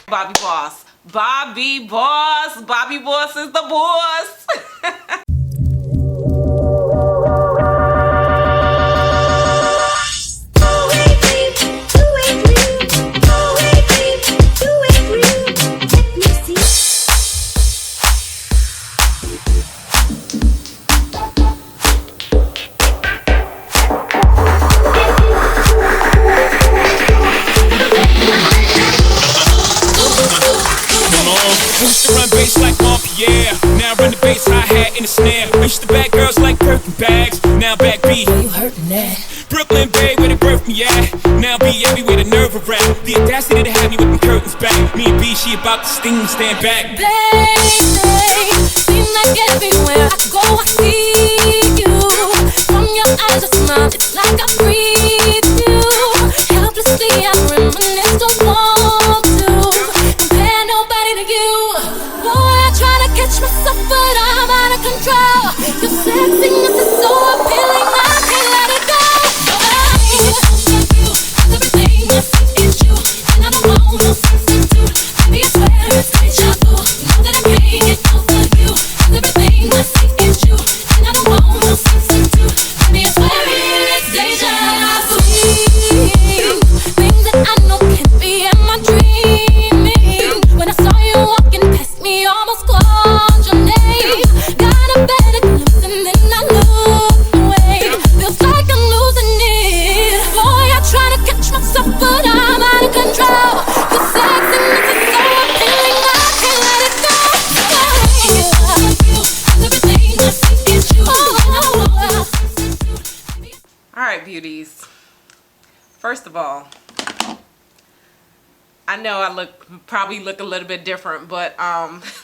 Bobbi Boss. Bobbi Boss. Bobbi Boss is the boss. Used to run bass like Montpellier. Now I run the bass hi-hat in the snare. Used to bag girls like Birkin bags. Now back B. You hurtin' that? Brooklyn Bay, where they birthed me at. Now be everywhere, the nerve around. The audacity to have me with them curtains back. Me and B, she about to sting, stand back. Baby, seem like everywhere I go I see you. From your eyes a smile, it's like I breathe you. Helplessly I reminisce, don't want to compare nobody to you. Boy, I try to catch myself, but I'm out of control. Your sexiness is so appealing, I can't let it go. Everything I see is you, and I don't want no substitute. Baby, I swear it's deja vu. You know that I can't get over you. Everything I see is you, and I don't want no substitute. Baby, I swear it's deja vu. Things that I know can't be in my dreaming. When I saw you walking past me, almost called your name. Got a better glimpse and then I looked away. Feels like I'm losing it. Boy, I try to catch myself, but I'm out of control. Your sexiness is so appealing, I can't let it go. Everything I see is you. Alright, beauties. First of all, I know I probably look a little bit different, but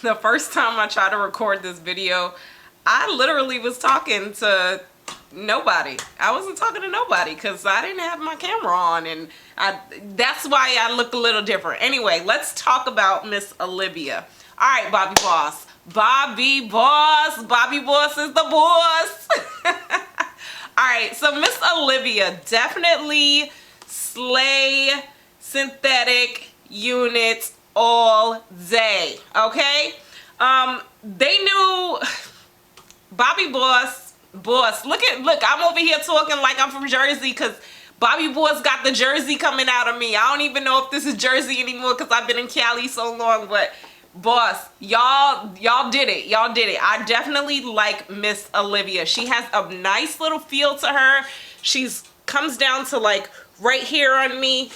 the first time I tried to record this video, I literally was talking to nobody. I wasn't talking to nobody because I didn't have my camera on, and that's why I look a little different. Anyway, let's talk about Miss Alivia. Alright, Bobbi Boss. Bobbi Boss. Bobbi Boss is the boss. Alright, so Miss Alivia definitely slay synthetic units all day, okay? They knew Bobbi Boss, look, I'm over here talking like I'm from Jersey because Bobbi Boss got the Jersey coming out of me. I don't even know if this is Jersey anymore because I've been in Cali so long, but boss, y'all did it. Y'all did it. I definitely like Miss Alivia. She has a nice little feel to her. She's comes down to like right here on me,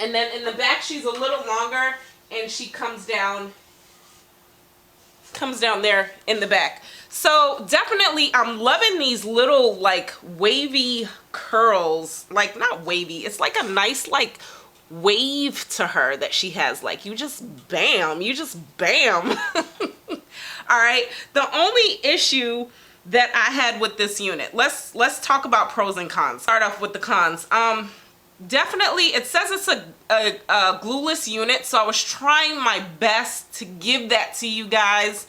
and then in the back she's a little longer, and she comes down there in the back. So definitely I'm loving these little like wavy curls. Like not wavy, it's like a nice like wave to her that she has. Like you just bam. All right, the only issue that I had with this unit, let's talk about pros and cons. Start off with the cons. Definitely it says it's a glueless unit, so I was trying my best to give that to you guys.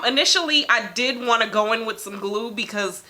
Initially I did want to go in with some glue because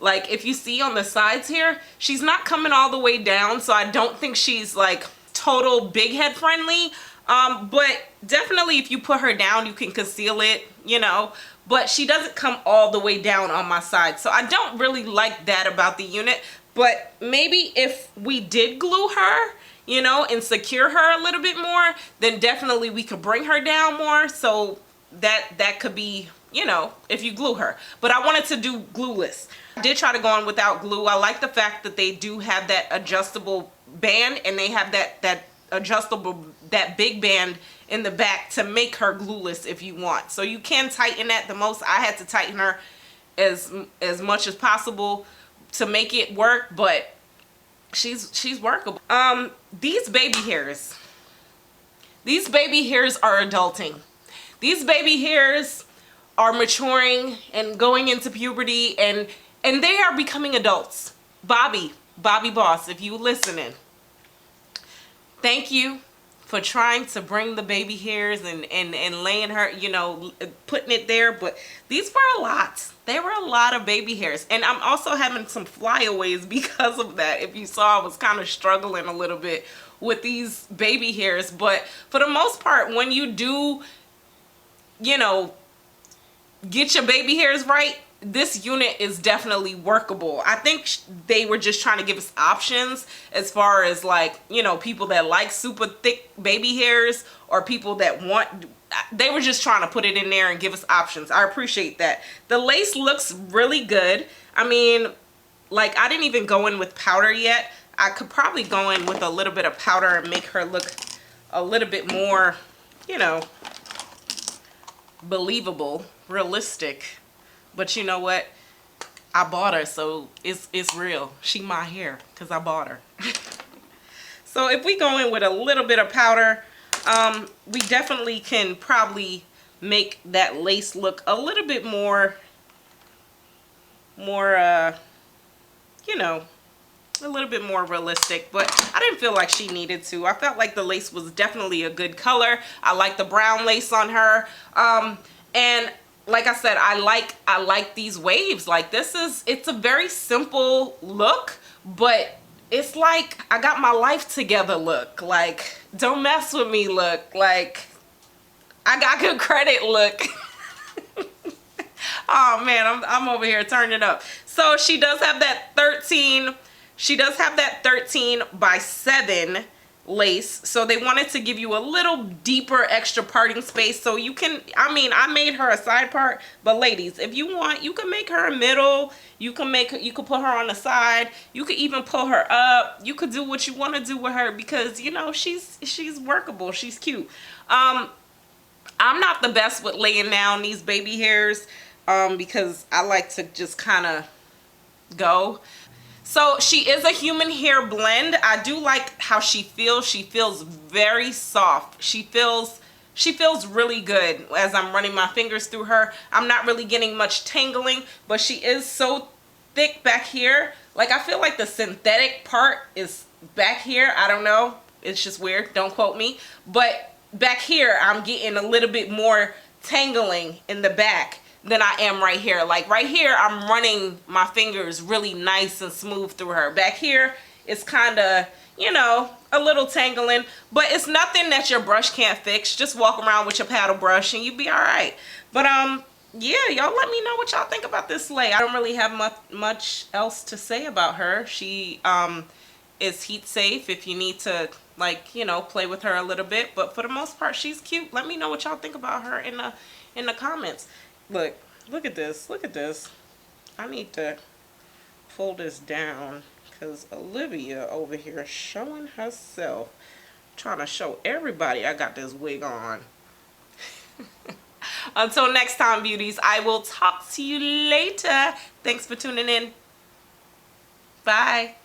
like if you see on the sides here, she's not coming all the way down, so I don't think she's like total big head friendly. But definitely if you put her down, you can conceal it, you know, but she doesn't come all the way down on my side. So I don't really like that about the unit. But maybe if we did glue her, you know, and secure her a little bit more, then definitely we could bring her down more. So that could be, you know, if you glue her. But I wanted to do glueless. I did try to go on without glue. I like the fact that they do have that adjustable band, and they have that adjustable, that big band in the back to make her glueless if you want. So you can tighten that the most. I had to tighten her as much as possible to make it work, but she's workable. These baby hairs are adulting. These baby hairs are maturing and going into puberty, and they are becoming adults. Bobbi Boss, if you listening, thank you for trying to bring the baby hairs and laying her, you know, putting it there, but these were a lot. There were a lot of baby hairs, and I'm also having some flyaways because of that. If you saw, I was kind of struggling a little bit with these baby hairs, but for the most part, when you do, you know, get your baby hairs right, this unit is definitely workable. I think they were just trying to give us options as far as, like, you know, people that like super thick baby hairs or people that want, they were just trying to put it in there and give us options. I appreciate that. The lace looks really good. I mean, like, I didn't even go in with powder yet. I could probably go in with a little bit of powder and make her look a little bit more, you know, believable, realistic. But you know what? I bought her, so it's real. She my hair because I bought her. So if we go in with a little bit of powder, we definitely can probably make that lace look a little bit more, you know, a little bit more realistic. But I didn't feel like she needed to. I felt like the lace was definitely a good color. I like the brown lace on her. And like I said, I like these waves. Like, it's a very simple look, but it's like I got my life together look. Like, don't mess with me look. Like, I got good credit look. Oh man, I'm over here turning up. So she does have that 13 by 7 lace, so they wanted to give you a little deeper extra parting space, so you can, I mean, I made her a side part, but ladies, if you want, you can make her a middle, you can put her on the side, you could even pull her up, you could do what you want to do with her, because, you know, she's workable, she's cute. I'm not the best with laying down these baby hairs, because I like to just kind of go. So she is a human hair blend. I do like how she feels. She feels very soft. She feels really good as I'm running my fingers through her. I'm not really getting much tangling, but she is so thick back here. Like, I feel like the synthetic part is back here. I don't know. It's just weird. Don't quote me. But back here, I'm getting a little bit more tangling in the back than I am right here. Like, right here, I'm running my fingers really nice and smooth through her. Back here, it's kind of, you know, a little tangling, but it's nothing that your brush can't fix. Just walk around with your paddle brush and you'll be all right. But yeah, y'all let me know what y'all think about this lay. I don't really have much else to say about her. She is heat safe if you need to, like, you know, play with her a little bit, but for the most part, she's cute. Let me know what y'all think about her in the comments. Look at this. Look at this. I need to pull this down because Olivia over here is showing herself. Trying to show everybody I got this wig on. Until next time, beauties, I will talk to you later. Thanks for tuning in. Bye.